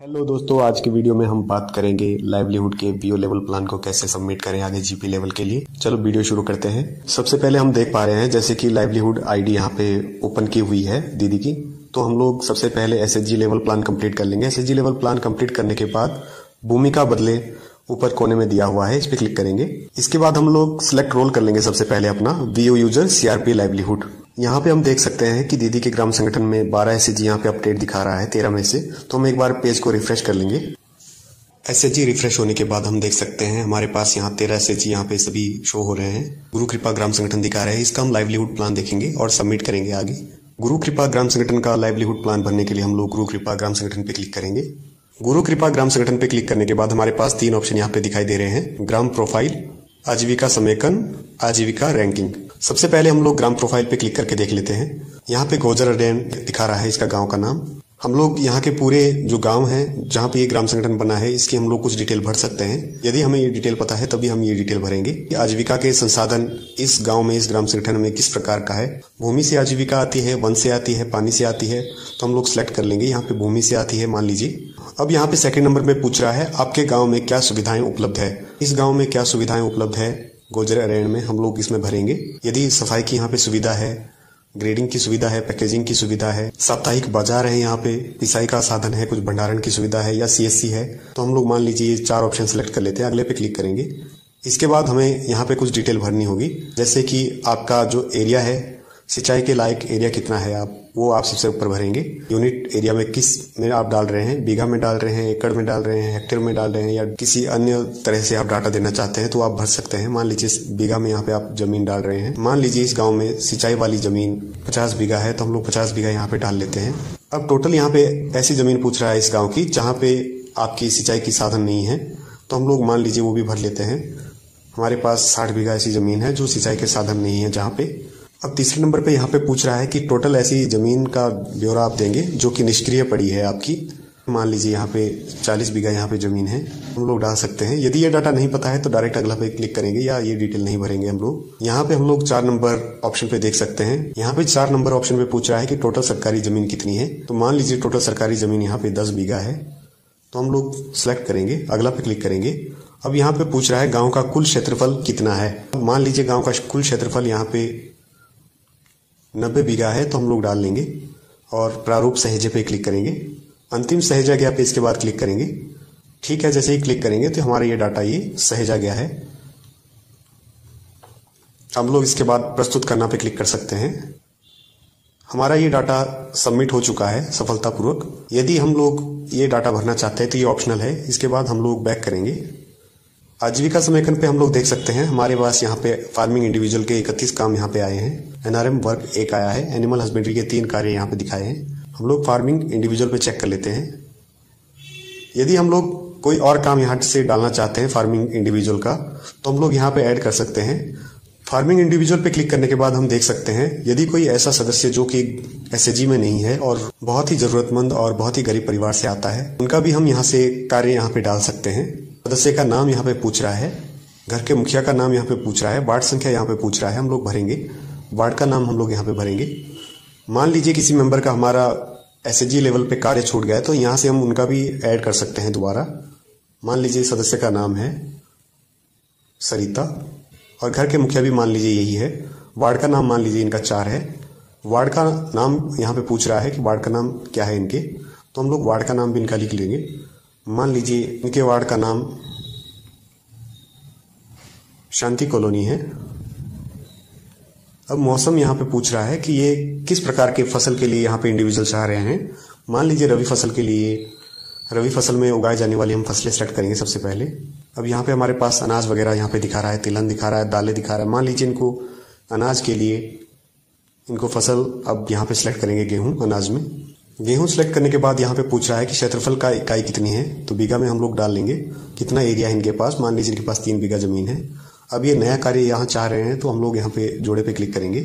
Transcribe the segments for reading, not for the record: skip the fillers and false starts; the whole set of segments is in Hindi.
हेलो दोस्तों, आज की वीडियो में हम बात करेंगे लाइवलीहुड के बीओ लेवल प्लान को कैसे सबमिट करें आगे जीपी लेवल के लिए। चलो वीडियो शुरू करते हैं। सबसे पहले हम देख पा रहे हैं जैसे कि लाइवलीहुड आईडी यहाँ पे ओपन की हुई है दीदी की, तो हम लोग सबसे पहले एसएचजी लेवल प्लान कंप्लीट कर लेंगे। एसएचजी लेवल प्लान कंप्लीट करने के बाद भूमिका बदले ऊपर कोने में दिया हुआ है, इस पे क्लिक करेंगे। इसके बाद हम लोग सिलेक्ट रोल कर लेंगे सबसे पहले अपना बीओ यूजर सीआरपी लाइवलीहुड। यहाँ पे हम देख सकते हैं कि दीदी के ग्राम संगठन में 12 एसएचजी यहाँ पे अपडेट दिखा रहा है 13 में से। तो हम एक बार पेज को रिफ्रेश कर लेंगे। एसएचजी रिफ्रेश होने के बाद हम देख सकते हैं हमारे पास यहाँ 13 एसएचजी यहाँ पे सभी शो हो रहे हैं। गुरु कृपा ग्राम संगठन दिखा रहे हैं। इसका हम लाइवलीहुड प्लान देखेंगे और सबमिट करेंगे आगे। गुरु कृपा ग्राम संगठन का लाइवलीहुड प्लान भरने के लिए हम लोग गुरु कृपा ग्राम संगठन पे क्लिक करेंगे। गुरु कृपा ग्राम संगठन पे क्लिक करने के बाद हमारे पास 3 ऑप्शन यहाँ पे दिखाई दे रहे हैं: ग्राम प्रोफाइल, आजीविका समेकन, आजीविका रैंकिंग। सबसे पहले हम लोग ग्राम प्रोफाइल पे क्लिक करके देख लेते हैं। यहाँ पे गोजर अडेन दिखा रहा है इसका गांव का नाम। हम लोग यहाँ के पूरे जो गांव हैं जहाँ पे ये ग्राम संगठन बना है इसकी हम लोग कुछ डिटेल भर सकते हैं। यदि हमें ये डिटेल पता है तभी हम ये डिटेल भरेंगे। आजीविका के संसाधन इस गांव में, इस ग्राम संगठन में किस प्रकार का है। भूमि से आजीविका आती है, वन से आती है, पानी से आती है, तो हम लोग सिलेक्ट कर लेंगे। यहाँ पे भूमि से आती है मान लीजिए। अब यहाँ पे सेकंड नंबर में पूछ रहा है आपके गांव में क्या सुविधाएं उपलब्ध है। इस गांव में क्या सुविधाएं उपलब्ध है गोजर अरण्य में, हम लोग इसमें भरेंगे। यदि सफाई की यहाँ पे सुविधा है, ग्रेडिंग की सुविधा है, पैकेजिंग की सुविधा है, साप्ताहिक बाजार है, यहाँ पे पिसाई का साधन है, कुछ भंडारण की सुविधा है या सीएससी है, तो हम लोग मान लीजिए ये 4 ऑप्शन सिलेक्ट कर लेते हैं। अगले पे क्लिक करेंगे। इसके बाद हमें यहाँ पे कुछ डिटेल भरनी होगी, जैसे कि आपका जो एरिया है, सिंचाई के लायक एरिया कितना है वो आप सबसे ऊपर भरेंगे। यूनिट एरिया में किस में आप डाल रहे हैं, बीघा में डाल रहे हैं, एकड़ में डाल रहे हैं, हेक्टेयर में डाल रहे हैं, या किसी अन्य तरह से आप डाटा देना चाहते हैं तो आप भर सकते हैं। मान लीजिए बीघा में यहाँ पे आप जमीन डाल रहे हैं। मान लीजिए इस गांव में सिंचाई वाली जमीन 50 बीघा है, तो हम लोग 50 बीघा यहाँ पे डाल लेते हैं। अब टोटल यहाँ पे ऐसी जमीन पूछ रहा है इस गाँव की जहाँ पे आपकी सिंचाई की साधन नहीं है, तो हम लोग मान लीजिए वो भी भर लेते हैं। हमारे पास 60 बीघा ऐसी जमीन है जो सिंचाई के साधन नहीं है जहाँ पे। अब तीसरे नंबर पे यहाँ पे पूछ रहा है कि टोटल ऐसी जमीन का ब्यौरा आप देंगे जो कि निष्क्रिय पड़ी है आपकी। मान लीजिए यहाँ पे 40 बीघा यहाँ पे जमीन है, हम लोग डाल सकते हैं। यदि ये डाटा नहीं पता है तो डायरेक्ट अगला पे क्लिक करेंगे या ये डिटेल नहीं भरेंगे हम लोग। यहाँ पे हम लोग 4 नंबर ऑप्शन पे देख सकते हैं। यहाँ पे 4 नंबर ऑप्शन पे पूछ रहा है कि टोटल सरकारी जमीन कितनी है। तो मान लीजिए टोटल सरकारी जमीन यहाँ पे 10 बीघा है, तो हम लोग सिलेक्ट करेंगे, अगला पे क्लिक करेंगे। अब यहाँ पे पूछ रहा है गाँव का कुल क्षेत्रफल कितना है। मान लीजिए गाँव का कुल क्षेत्रफल यहाँ पे 90 बीघा है, तो हम लोग डाल लेंगे और प्रारूप सहेजे पे क्लिक करेंगे। अंतिम सहेजा गया पे इसके बाद क्लिक करेंगे। ठीक है, जैसे ही क्लिक करेंगे तो हमारा ये डाटा ये सहेजा गया है। हम लोग इसके बाद प्रस्तुत करना पे क्लिक कर सकते हैं। हमारा ये डाटा सबमिट हो चुका है सफलतापूर्वक। यदि हम लोग ये डाटा भरना चाहते हैं तो ये ऑप्शनल है। इसके बाद हम लोग बैक करेंगे। आजीविका समेकन पे हम लोग देख सकते हैं हमारे पास यहाँ पे फार्मिंग इंडिविजुअल के 31 काम यहाँ पे आए हैं। एनआरएम वर्क 1 आया है। एनिमल हस्बेंड्री के 3 कार्य यहाँ पे दिखाए हैं। हम लोग फार्मिंग इंडिविजुअल पे चेक कर लेते हैं। यदि हम लोग कोई और काम यहाँ से डालना चाहते हैं फार्मिंग इंडिविजुअल का, तो हम लोग यहाँ पे ऐड कर सकते हैं। फार्मिंग इंडिविजुअल पे क्लिक करने के बाद हम देख सकते हैं यदि कोई ऐसा सदस्य जो कि एसएचजी में नहीं है और बहुत ही जरूरतमंद और बहुत ही गरीब परिवार से आता है, उनका भी हम यहाँ से कार्य यहाँ पे डाल सकते हैं। सदस्य का नाम यहाँ पे पूछ रहा है, घर के मुखिया का नाम यहाँ पे पूछ रहा है, वार्ड संख्या यहाँ पे पूछ रहा है, हम लोग भरेंगे। वार्ड का नाम हम लोग यहाँ पे भरेंगे। मान लीजिए किसी मेंबर का हमारा एसएचजी लेवल पे कार्य छूट गया है, तो यहाँ से हम उनका भी ऐड कर सकते हैं दोबारा। मान लीजिए सदस्य का नाम है सरिता और घर के मुखिया भी मान लीजिए यही है। वार्ड का नाम मान लीजिए इनका 4 है। वार्ड का नाम यहाँ पे पूछ रहा है कि वार्ड का नाम क्या है इनके, तो हम लोग वार्ड का नाम भी इनका लिख लेंगे। मान लीजिए इनके वार्ड का नाम शांति कॉलोनी है। अब मौसम यहाँ पे पूछ रहा है कि ये किस प्रकार के फसल के लिए यहाँ पे इंडिविजुअल चाह रहे हैं। मान लीजिए रवि फसल के लिए, रवि फसल में उगाए जाने वाली हम फसलें सेलेक्ट करेंगे सबसे पहले। अब यहाँ पे हमारे पास अनाज वगैरह यहाँ पे दिखा रहा है, तिलहन दिखा रहा है, दालें दिखा रहा है। मान लीजिए इनको अनाज के लिए इनको फसल अब यहाँ पे सिलेक्ट करेंगे गेहूं। अनाज में गेहूं सिलेक्ट करने के बाद यहाँ पे पूछ रहा है कि क्षेत्रफल का इकाई कितनी है, तो बीघा में हम लोग डाल लेंगे। कितना एरिया है इनके पास, मान लीजिए इनके पास 3 बीघा जमीन है। अब ये नया कार्य यहाँ चाह रहे हैं, तो हम लोग यहाँ पे जोड़े पे क्लिक करेंगे।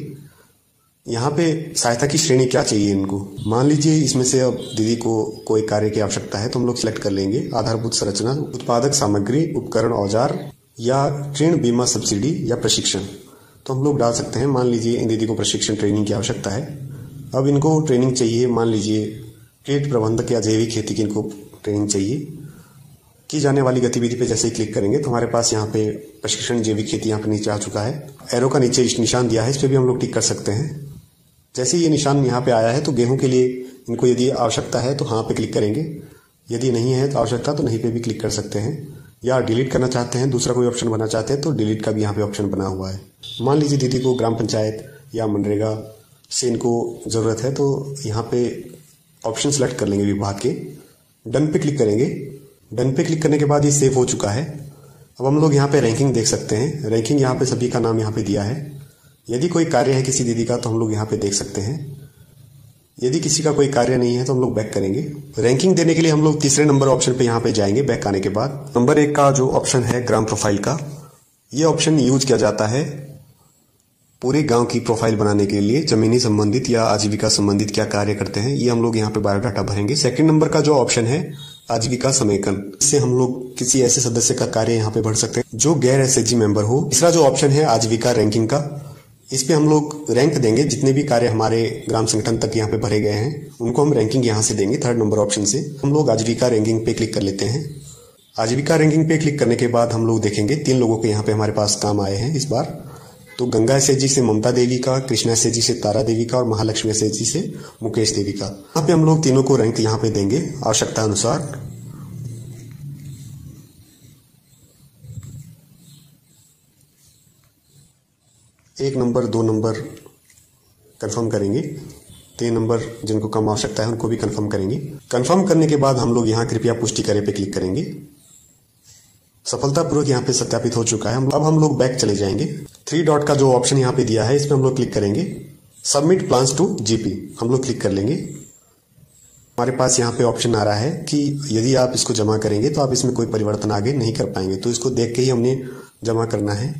यहाँ पे सहायता की श्रेणी क्या चाहिए इनको। मान लीजिए इसमें से अब दीदी को कोई कार्य की आवश्यकता है, तो हम लोग सिलेक्ट कर लेंगे। आधारभूत संरचना, उत्पादक सामग्री, उपकरण, औजार या ऋण, बीमा, सब्सिडी या प्रशिक्षण, तो हम लोग डाल सकते हैं। मान लीजिए इन दीदी को प्रशिक्षण ट्रेनिंग की आवश्यकता है। अब इनको ट्रेनिंग चाहिए, मान लीजिए कीट प्रबंधक या जैविक खेती की इनको ट्रेनिंग चाहिए की जाने वाली गतिविधि पे जैसे ही क्लिक करेंगे तो हमारे पास यहाँ पे प्रशिक्षण जैविक खेती यहाँ पे नीचे आ चुका है। एरो का नीचे निशान दिया है, इस पे भी हम लोग टिक कर सकते हैं। जैसे ये निशान यहाँ पे आया है तो गेहूं के लिए इनको यदि आवश्यकता है तो हाँ पे क्लिक करेंगे, यदि नहीं है तो आवश्यकता तो नहीं पे भी क्लिक कर सकते हैं। या डिलीट करना चाहते हैं, दूसरा कोई ऑप्शन बनाना चाहते हैं तो डिलीट का भी यहाँ पे ऑप्शन बना हुआ है। मान लीजिए दीदी को ग्राम पंचायत या मनरेगा से इनको ज़रूरत है तो यहाँ पे ऑप्शन सेलेक्ट कर लेंगे विभाग के, डन पे क्लिक करेंगे। डन पे क्लिक करने के बाद ये सेव हो चुका है। अब हम लोग यहाँ पे रैंकिंग देख सकते हैं। रैंकिंग यहाँ पे सभी का नाम यहाँ पे दिया है। यदि कोई कार्य है किसी दीदी का तो हम लोग यहाँ पे देख सकते हैं। यदि किसी का कोई कार्य नहीं है तो हम लोग बैक करेंगे। रैंकिंग देने के लिए हम लोग तीसरे नंबर ऑप्शन पे यहाँ पे जाएंगे। बैक आने के बाद नंबर 1 का जो ऑप्शन है ग्राम प्रोफाइल का, ये ऑप्शन यूज किया जाता है पूरे गांव की प्रोफाइल बनाने के लिए। जमीनी संबंधित या आजीविका संबंधित क्या कार्य करते हैं ये हम लोग यहाँ पे बायोडाटा भरेंगे। सेकंड नंबर का जो ऑप्शन है आजीविका समेकन, इससे हम लोग किसी ऐसे सदस्य का कार्य यहाँ पे भर सकते हैं जो गैर एसएचजी मेंबर हो। तीसरा जो ऑप्शन है आजीविका रैंकिंग का, इस पे हम लोग रैंक देंगे। जितने भी कार्य हमारे ग्राम संगठन तक यहाँ पे भरे गए हैं उनको हम रैंकिंग यहाँ से देंगे। थर्ड नंबर ऑप्शन से हम लोग आजीविका रैंकिंग पे क्लिक कर लेते हैं। आजीविका रैंकिंग पे क्लिक करने के बाद हम लोग देखेंगे 3 लोगों के यहाँ पे हमारे पास काम आए हैं इस बार। तो गंगा एसएचजी से ममता देवी का, कृष्णा एसएचजी से तारा देवी का और महालक्ष्मी एसएचजी से मुकेश देवी का। यहाँ पे हम लोग तीनों को रैंक यहाँ पे देंगे आवश्यकता अनुसार। 1 नंबर 2 नंबर कंफर्म करेंगे। 3 नंबर जिनको कम आवश्यकता है उनको भी कंफर्म करेंगे। कंफर्म करने के बाद हम लोग यहाँ कृपया पुष्टि करें पे क्लिक करेंगे। सफलतापूर्वक यहाँ पे सत्यापित हो चुका है। अब हम लोग बैक चले जाएंगे। 3 डॉट का जो ऑप्शन यहाँ पे दिया है इस पे हम लोग क्लिक करेंगे। सबमिट प्लान्स टू जीपी हम लोग क्लिक कर लेंगे। हमारे पास यहाँ पे ऑप्शन आ रहा है कि यदि आप इसको जमा करेंगे तो आप इसमें कोई परिवर्तन आगे नहीं कर पाएंगे, तो इसको देख के ही हमने जमा करना है।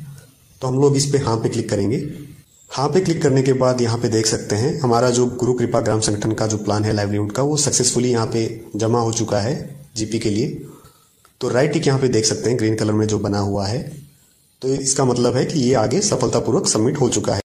तो हम लोग इस पे हाँ पे क्लिक करेंगे। हाँ पे क्लिक करने के बाद यहाँ पे देख सकते हैं हमारा जो गुरु कृपा ग्राम संगठन का जो प्लान है लाइवलीहुड का, वो सक्सेसफुली यहाँ पे जमा हो चुका है जीपी के लिए। तो राइट टिक यहाँ पे देख सकते हैं ग्रीन कलर में जो बना हुआ है, तो इसका मतलब है कि ये आगे सफलतापूर्वक सबमिट हो चुका है।